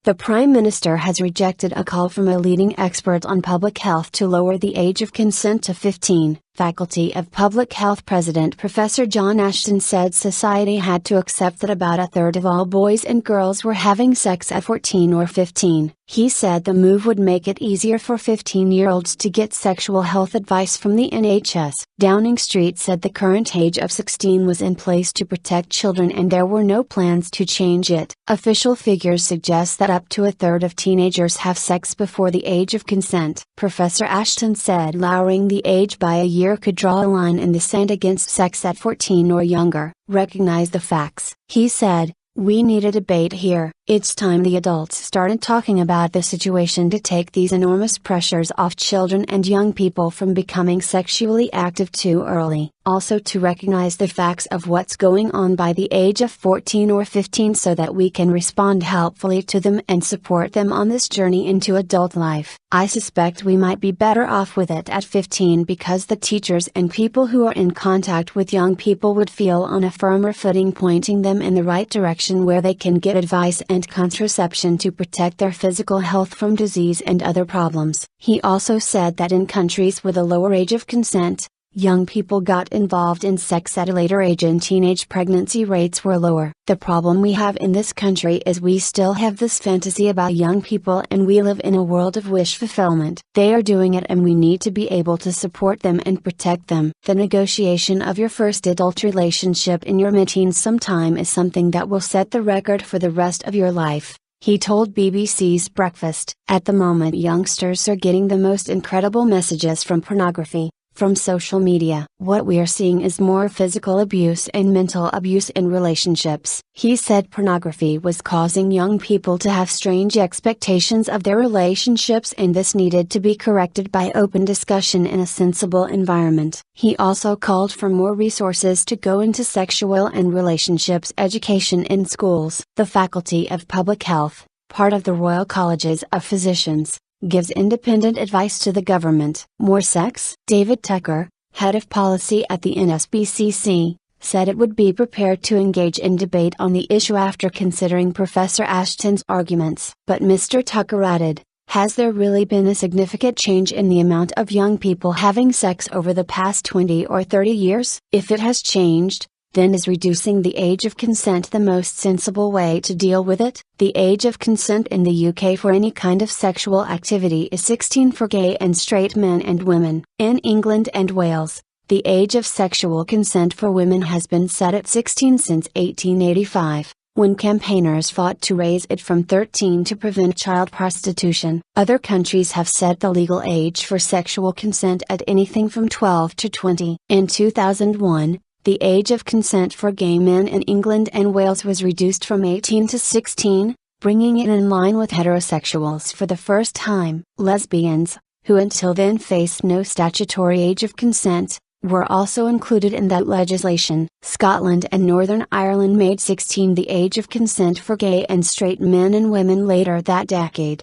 The Prime Minister has rejected a call from a leading expert on public health to lower the age of consent to 15. Faculty of Public Health President Prof John Ashton said society had to accept that about a third of all boys and girls were having sex at 14 or 15. He said the move would make it easier for 15-year-olds to get sexual health advice from the NHS. Downing Street said the current age of 16 was in place to protect children and there were no plans to change it. Official figures suggest that up to a third of teenagers have sex before the age of consent. Professor Ashton said lowering the age by a year could draw a line in the sand against sex at 14 or younger. Recognize the facts. He said, "We need a debate here. It's time the adults started talking about the situation to take these enormous pressures off children and young people from becoming sexually active too early. Also to recognize the facts of what's going on by the age of 14 or 15 so that we can respond helpfully to them and support them on this journey into adult life. I suspect we might be better off with it at 15 because the teachers and people who are in contact with young people would feel on a firmer footing pointing them in the right direction where they can get advice and contraception to protect their physical health from disease and other problems." He also said that in countries with a lower age of consent, young people got involved in sex at a later age and teenage pregnancy rates were lower. "The problem we have in this country is we still have this fantasy about young people and we live in a world of wish fulfillment. They are doing it and we need to be able to support them and protect them. The negotiation of your first adult relationship in your mid-teens sometime is something that will set the record for the rest of your life," he told BBC's Breakfast. At the moment youngsters are getting the most incredible messages from pornography, from social media. "What we are seeing is more physical abuse and mental abuse in relationships." He said pornography was causing young people to have strange expectations of their relationships and this needed to be corrected by open discussion in a sensible environment. He also called for more resources to go into sexual and relationships education in schools. The Faculty of Public Health, part of the Royal Colleges of Physicians, gives independent advice to the government. More sex? David Tucker, head of policy at the NSBCC, said it would be prepared to engage in debate on the issue after considering Professor Ashton's arguments. But Mr. Tucker added, "Has there really been a significant change in the amount of young people having sex over the past 20 or 30 years? If it has changed, then is reducing the age of consent the most sensible way to deal with it?" The age of consent in the UK for any kind of sexual activity is 16 for gay and straight men and women. In England and Wales, the age of sexual consent for women has been set at 16 since 1885, when campaigners fought to raise it from 13 to prevent child prostitution. Other countries have set the legal age for sexual consent at anything from 12 to 20. In 2001, the age of consent for gay men in England and Wales was reduced from 18 to 16, bringing it in line with heterosexuals for the first time. Lesbians, who until then faced no statutory age of consent, were also included in that legislation. Scotland and Northern Ireland made 16 the age of consent for gay and straight men and women later that decade.